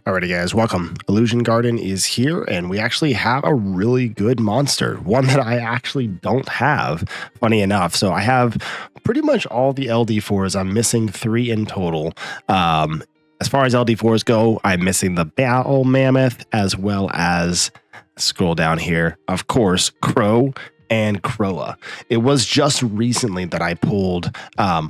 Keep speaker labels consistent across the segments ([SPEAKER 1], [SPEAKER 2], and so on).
[SPEAKER 1] Alrighty guys, welcome. Illusion Garden is here and we actually have a really good monster, one that I actually don't have, funny enough. So I have pretty much all the LD4s. I'm missing 3 in total. As far as LD4s go, I'm missing the Battle Mammoth as well as, scroll down here, of course, Kroa and Kroa. It was just recently that I pulled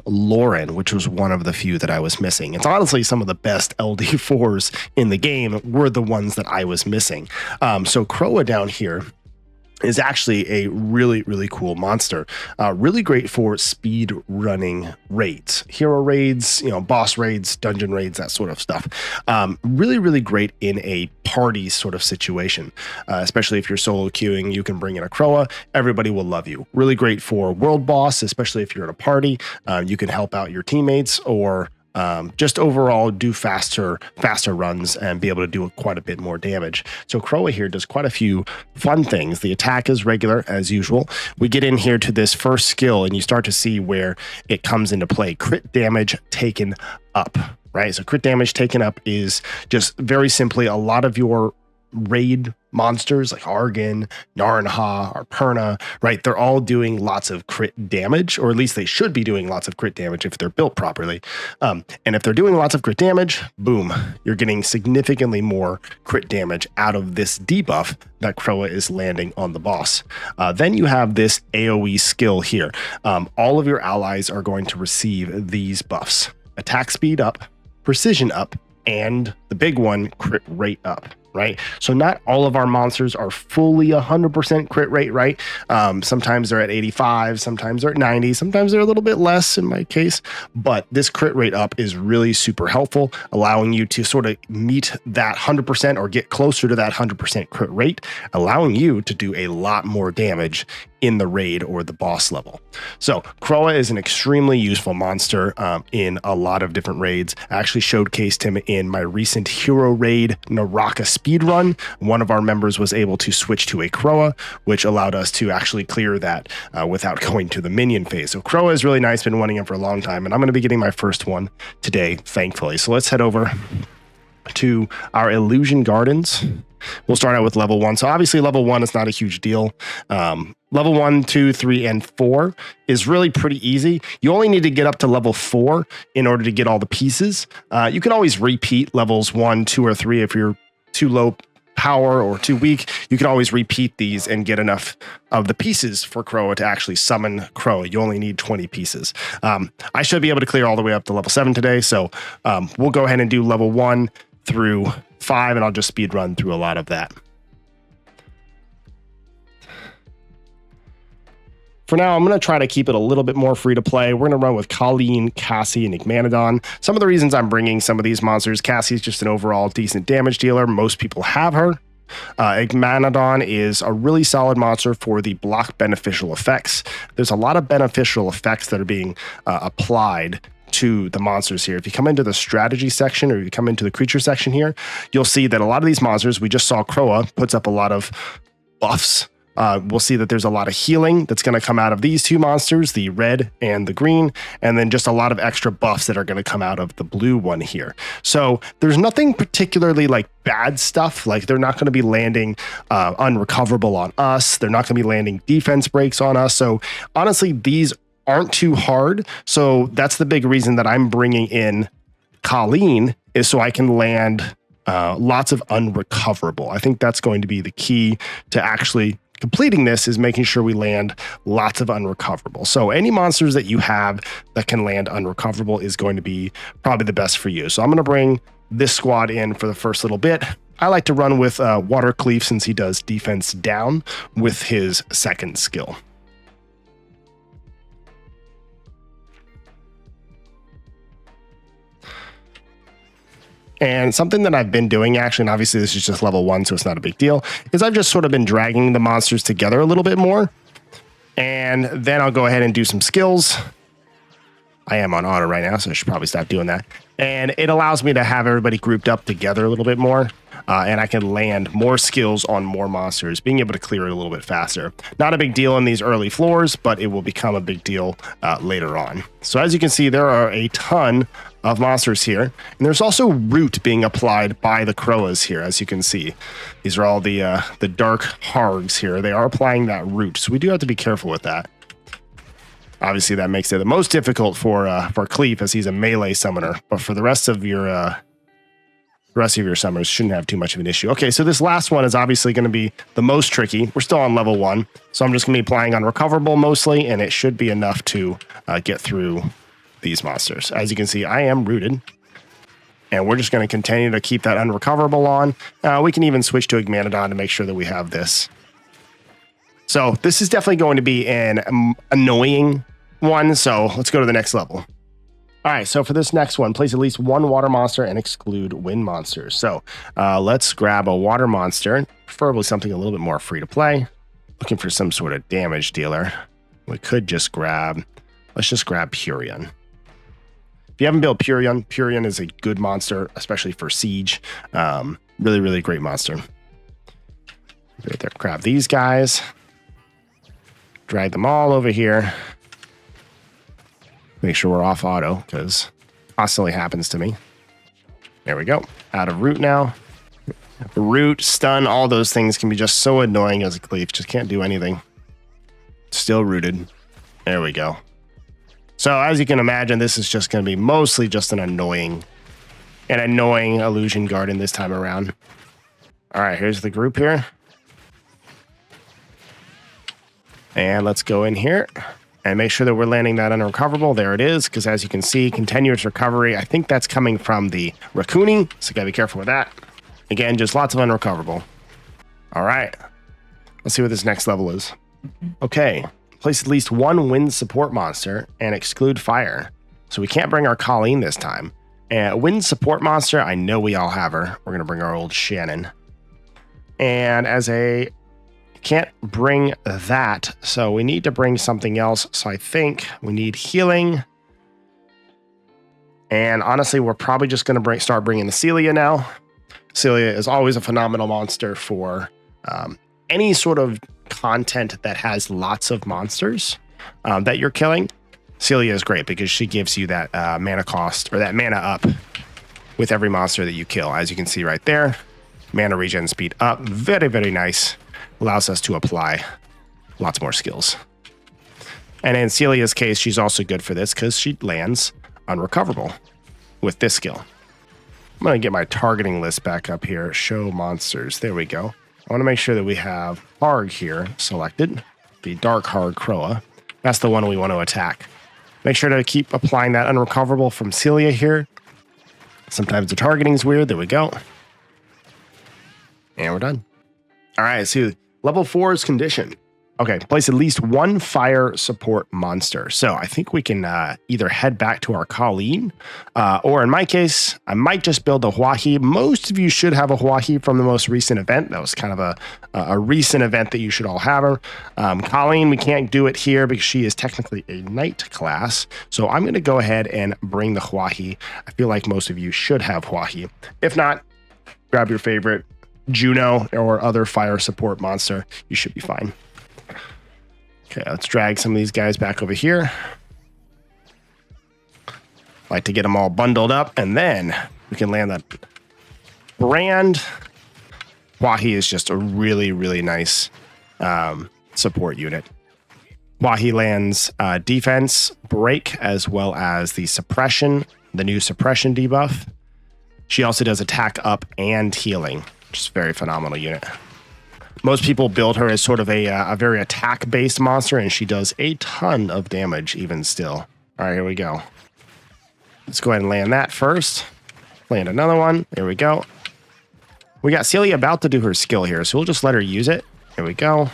[SPEAKER 1] Lauren, which was one of the few that I was missing. It's honestly some of the best LD4s in the game were the ones that I was missing. So Kroa down here is actually a really cool monster. Really great for speed running raids, hero raids, boss raids, dungeon raids, that sort of stuff. Really great in a party sort of situation, especially if you're solo queuing. You can bring in a Kroa, everybody will love you. Really great for world boss, especially if you're in a party. You can help out your teammates or just overall do faster runs and be able to do quite a bit more damage. So Kroa here does quite a few fun things. The attack is regular as usual. We get in here to this first skill and you start to see where it comes into play. Crit damage taken up, right? So crit damage taken up is just very simply a lot of your raid monsters like Argon, Naranha, or Perna, right? They're all doing lots of crit damage, or at least they should be doing lots of crit damage if they're built properly. And if they're doing lots of crit damage, boom, you're getting significantly more crit damage out of this debuff that Kroa is landing on the boss. Then you have this AoE skill here. All of your allies are going to receive these buffs: attack speed up, precision up, and the big one, crit rate up. Right? So not all of our monsters are fully 100% crit rate, right? Sometimes they're at 85, sometimes they're at 90, sometimes they're a little bit less in my case, but this crit rate up is really super helpful, allowing you to sort of meet that 100% or get closer to that 100% crit rate, allowing you to do a lot more damage in the raid or the boss level. So Kroa is an extremely useful monster in a lot of different raids. I actually showcased him in my recent hero raid Naraka speed run. One of our members was able to switch to a Kroa, which allowed us to actually clear that without going to the minion phase. So Kroa is really nice, been wanting him for a long time, and I'm going to be getting my first one today, thankfully. So let's head over to our Illusion Gardens. We'll start out with level 1. So obviously level 1 is not a huge deal. Level 1, 2, 3, and 4 is really pretty easy. You only need to get up to level 4 in order to get all the pieces. You can always repeat levels 1, 2, or 3 if you're too low power or too weak. You can always repeat these and get enough of the pieces for Kroa to actually summon Kroa. You only need 20 pieces. I should be able to clear all the way up to level 7 today. So we'll go ahead and do level 1 through 5, and I'll just speed run through a lot of that. For now, I'm going to try to keep it a little bit more free to play. We're going to run with Colleen, Cassie, and Igmanodon. Some of the reasons I'm bringing some of these monsters: Cassie's just an overall decent damage dealer. Most people have her. Igmanodon is a really solid monster for the block beneficial effects. There's a lot of beneficial effects that are being applied to the monsters here. If you come into the strategy section or you come into the creature section here, you'll see that a lot of these monsters, we just saw Kroa puts up a lot of buffs. We'll see that there's a lot of healing that's going to come out of these two monsters, the red and the green, and then just a lot of extra buffs that are going to come out of the blue one here. So there's nothing particularly like bad stuff. Like they're not going to be landing unrecoverable on us. They're not going to be landing defense breaks on us. So honestly, these aren't too hard. So that's the big reason that I'm bringing in Colleen, is so I can land lots of unrecoverable. I think that's going to be the key to actually completing this, is making sure we land lots of unrecoverable. So any monsters that you have that can land unrecoverable is going to be probably the best for you. So I'm going to bring this squad in for the first little bit. I like to run with Watercleave since he does defense down with his second skill. And something that I've been doing, actually, and obviously this is just level 1, so it's not a big deal, is I've just sort of been dragging the monsters together a little bit more. And then I'll go ahead and do some skills. I am on auto right now, so I should probably stop doing that. And it allows me to have everybody grouped up together a little bit more. and I can land more skills on more monsters, being able to clear it a little bit faster. Not a big deal in these early floors, but it will become a big deal later on. So as you can see, there are a ton of monsters here, and there's also root being applied by the Kroas here. As you can see, these are all the dark hargs here. They are applying that root, so we do have to be careful with that. Obviously, that makes it the most difficult for Cleef, as he's a melee summoner. But for the rest of your summers, shouldn't have too much of an issue. Okay, so this last one is obviously going to be the most tricky. We're still on level 1, so I'm just going to be applying Unrecoverable mostly, and it should be enough to get through these monsters. As you can see, I am rooted, and we're just going to continue to keep that Unrecoverable on. We can even switch to Igmanodon to make sure that we have this. So this is definitely going to be an annoying one, so let's go to the next level. All right, so for this next one, place at least one water monster and exclude wind monsters. So let's grab a water monster, preferably something a little bit more free to play. Looking for some sort of damage dealer. We could just grab, let's just grab Purion. If you haven't built Purion, Purion is a good monster, especially for Siege. Really, really great monster. Right there, grab these guys. Drag them all over here. Make sure we're off auto, because constantly happens to me. There we go. Out of root now. Root, stun, all those things can be just so annoying as a Cleef. Just can't do anything. Still rooted. There we go. So as you can imagine, this is just going to be mostly just an annoying Illusion Garden this time around. All right, here's the group here. And let's go in here and make sure that we're landing that Unrecoverable. There it is, because as you can see, continuous recovery. I think that's coming from the Raccoony, so you gotta be careful with that. Again, just lots of Unrecoverable. All right, let's see what this next level is. Okay, place at least one wind support monster and exclude fire. So we can't bring our Colleen this time. And wind support monster, I know we all have her. We're gonna bring our old Shannon. And as a can't bring that, so we need to bring something else. So I think we need healing, and honestly, we're probably just going to start bringing the Celia now. Celia is always a phenomenal monster for any sort of content that has lots of monsters that you're killing. Celia is great because she gives you that mana cost, or that mana up with every monster that you kill. As you can see right there, mana regen speed up, very, very nice. Allows us to apply lots more skills. And in Celia's case, she's also good for this because she lands Unrecoverable with this skill. I'm going to get my targeting list back up here. Show monsters. There we go. I want to make sure that we have Harg here selected. The Dark Harg Kroa. That's the one we want to attack. Make sure to keep applying that Unrecoverable from Celia here. Sometimes the targeting is weird. There we go. And we're done. All right, so level 4 is condition. Okay, place at least one fire support monster. So I think we can either head back to our Colleen, or in my case, I might just build a Huahi. Most of you should have a Huahi from the most recent event. That was kind of a recent event that you should all have her. Colleen, we can't do it here because she is technically a knight class. So I'm going to go ahead and bring the Huahi. I feel like most of you should have Huahi. If not, grab your favorite Juno or other fire support monster. You should be fine. Okay, let's drag some of these guys back over here. Like to get them all bundled up, and then we can land that brand. Huahi is just a really, really nice support unit. Huahi lands defense, break, as well as the suppression, the new suppression debuff. She also does attack up and healing. Just a very phenomenal unit. Most people build her as sort of a very attack-based monster, and she does a ton of damage even still. All right, here we go. Let's go ahead and land that first. Land another one. There we go. We got Celia about to do her skill here, so we'll just let her use it. Here we go.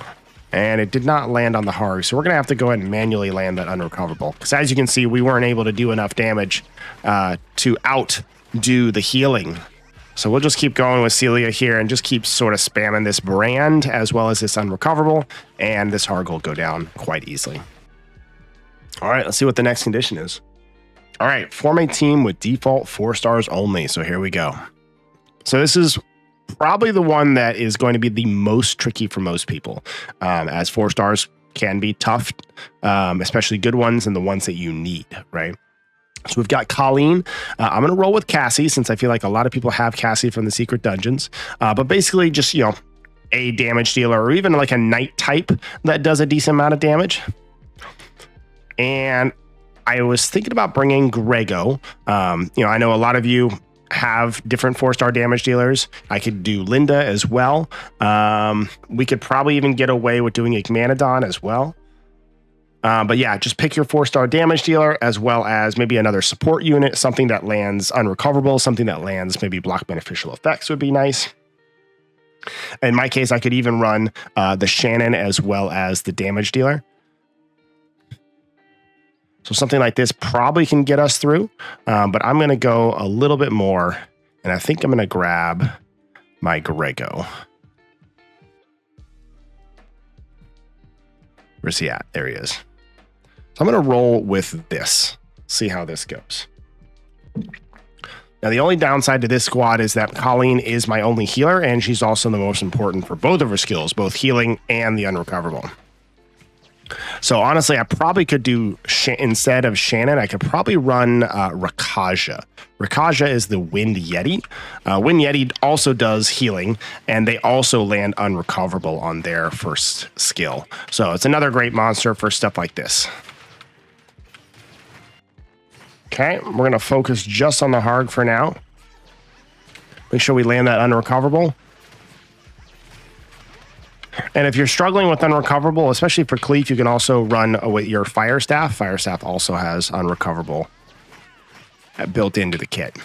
[SPEAKER 1] And it did not land on the Harg, so we're going to have to go ahead and manually land that Unrecoverable. Because as you can see, we weren't able to do enough damage to outdo the healing. So we'll just keep going with Celia here and just keep sort of spamming this brand as well as this Unrecoverable, and this Harg will go down quite easily. All right, let's see what the next condition is. All right, form a team with default 4 stars only. So here we go. So this is probably the one that is going to be the most tricky for most people, as 4 stars can be tough, especially good ones and the ones that you need, right? So we've got Colleen. I'm going to roll with Cassie since I feel like a lot of people have Cassie from the secret dungeons. But basically just, a damage dealer or even like a knight type that does a decent amount of damage. And I was thinking about bringing Grego. I know a lot of you have different 4-star damage dealers. I could do Linda as well. We could probably even get away with doing Igmanodon as well. But yeah, just pick your 4-star damage dealer as well as maybe another support unit, something that lands unrecoverable, something that lands maybe block beneficial effects would be nice. In my case, I could even run the Shannon as well as the damage dealer. So something like this probably can get us through, but I'm going to go a little bit more, and I think I'm going to grab my Grego. Where's he at? There he is. So I'm going to roll with this, see how this goes. Now, the only downside to this squad is that Colleen is my only healer, and she's also the most important for both of her skills, both healing and the unrecoverable. So honestly, I probably could do, instead of Shannon, I could probably run Rakaja. Rakaja is the Wind Yeti. Wind Yeti also does healing, and they also land unrecoverable on their first skill. So it's another great monster for stuff like this. Okay, we're going to focus just on the Harg for now. Make sure we land that unrecoverable. And if you're struggling with unrecoverable, especially for Cleef, you can also run with your Fire Staff. Fire Staff also has unrecoverable built into the kit.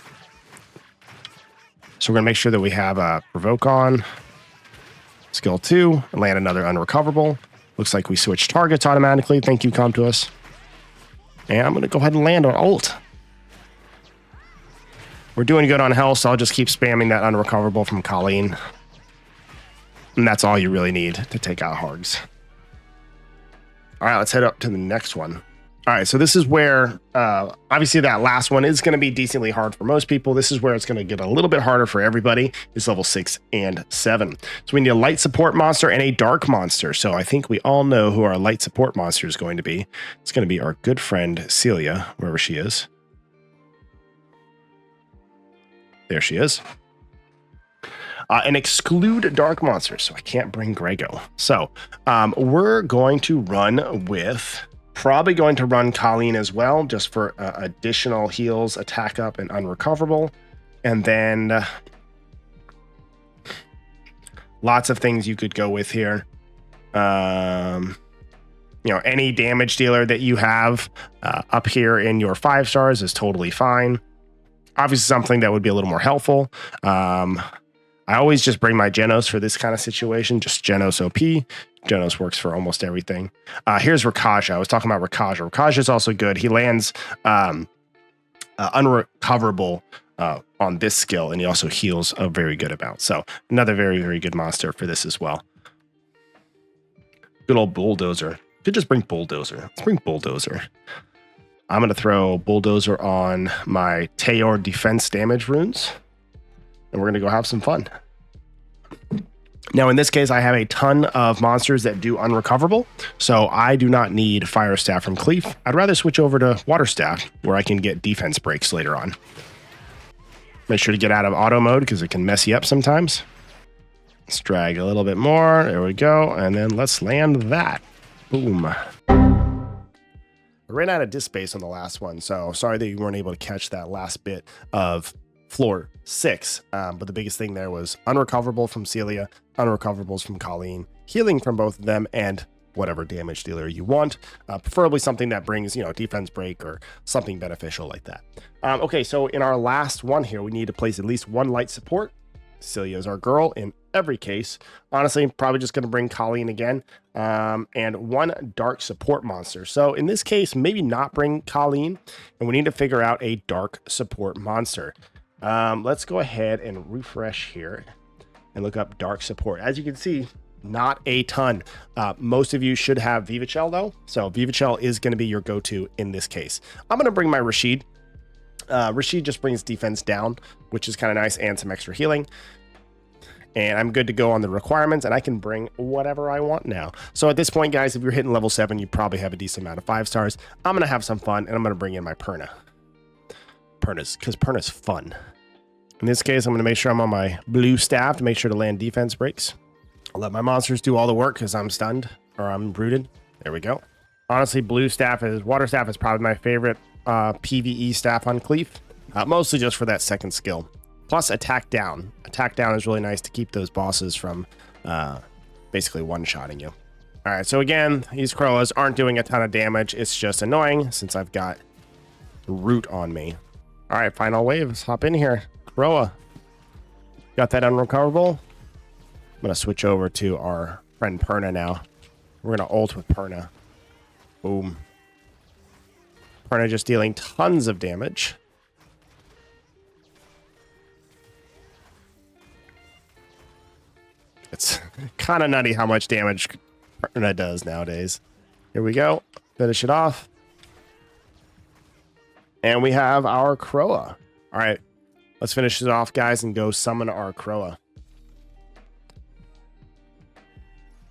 [SPEAKER 1] So we're going to make sure that we have a Provoke on. Skill 2, and land another unrecoverable. Looks like we switch targets automatically. Thank you, come to us. And I'm going to go ahead and land on ult. We're doing good on health, so I'll just keep spamming that unrecoverable from Colleen. And that's all you really need to take out Hargs. All right, let's head up to the next one. All right, so this is where, obviously that last one is going to be decently hard for most people. This is where it's going to get a little bit harder for everybody. It's level 6 and 7. So we need a light support monster and a dark monster. So I think we all know who our light support monster is going to be. It's going to be our good friend Celia, wherever she is. There she is. And exclude dark monsters, so I can't bring Grego. So we're going to run with... Probably going to run Colleen as well, just for additional heals, attack up, and unrecoverable. And then lots of things you could go with here. Any damage dealer that you have up here in your 5 stars is totally fine. Obviously, something that would be a little more helpful. I always just bring my Genos for this kind of situation, just Genos OP. Genos works for almost everything. Here's Rakaja. I was talking about Rakaja. Rakaja is also good. He lands unrecoverable on this skill, and he also heals a very good amount. So another very, very good monster for this as well. Good old Bulldozer. Could just bring Bulldozer. Let's bring Bulldozer. I'm going to throw Bulldozer on my Teor defense damage runes, and we're going to go have some fun. Now, in this case, I have a ton of monsters that do unrecoverable, so I do not need Fire Staff from Cleef. I'd rather switch over to Water Staff, where I can get defense breaks later on. Make sure to get out of auto mode, because it can mess you up sometimes. Let's drag a little bit more. There we go. And then let's land that. Boom. I ran out of disk space on the last one, so sorry that you weren't able to catch that last bit of floor 6, but the biggest thing there was unrecoverable from Celia, unrecoverables from Colleen, healing from both of them, and whatever damage dealer you want, preferably something that brings, defense break or something beneficial like that. Okay, so in our last one here, we need to place at least one light support. Celia is our girl in every case. Honestly, probably just going to bring Colleen again, and one dark support monster. So in this case, maybe not bring Colleen, and we need to figure out a dark support monster. Let's go ahead and refresh here and look up dark support. As you can see, not a ton. Most of you should have Vivachel though. So Vivachel is going to be your go-to in this case. I'm going to bring my Rashid. Rashid just brings defense down, which is kind of nice, and some extra healing. And I'm good to go on the requirements, and I can bring whatever I want now. So at this point, guys, if you're hitting level 7, you probably have a decent amount of 5 stars. I'm going to have some fun, and I'm going to bring in my Perna. Because Perna's fun. In this case, I'm going to make sure I'm on my blue staff to make sure to land defense breaks. I'll let my monsters do all the work because I'm stunned, or I'm rooted. There we go. Honestly, water staff is probably my favorite PvE staff on Cleef. Mostly just for that second skill. Plus attack down. Attack down is really nice to keep those bosses from basically one-shotting you. All right, so again, these Kroas aren't doing a ton of damage. It's just annoying since I've got root on me. All right, final wave. Let's hop in here. Kroa. Got that unrecoverable. I'm going to switch over to our friend Perna now. We're going to ult with Perna. Boom. Perna just dealing tons of damage. It's kind of nutty how much damage Perna does nowadays. Here we go. Finish it off. And we have our Kroa. All right. Let's finish it off, guys, and go summon our Kroa.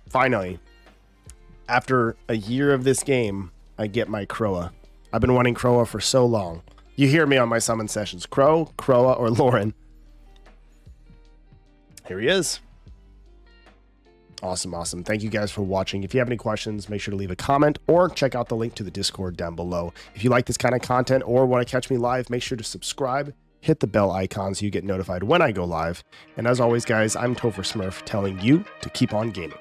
[SPEAKER 1] Finally, after a year of this game, I get my Kroa. I've been wanting Kroa for so long. You hear me on my summon sessions. Kroa, or Lauren. Here he is. Awesome, awesome. Thank you guys for watching. If you have any questions, make sure to leave a comment or check out the link to the Discord down below. If you like this kind of content or want to catch me live, make sure to subscribe, hit the bell icon so you get notified when I go live. And as always, guys, I'm TopherSmurf telling you to keep on gaming.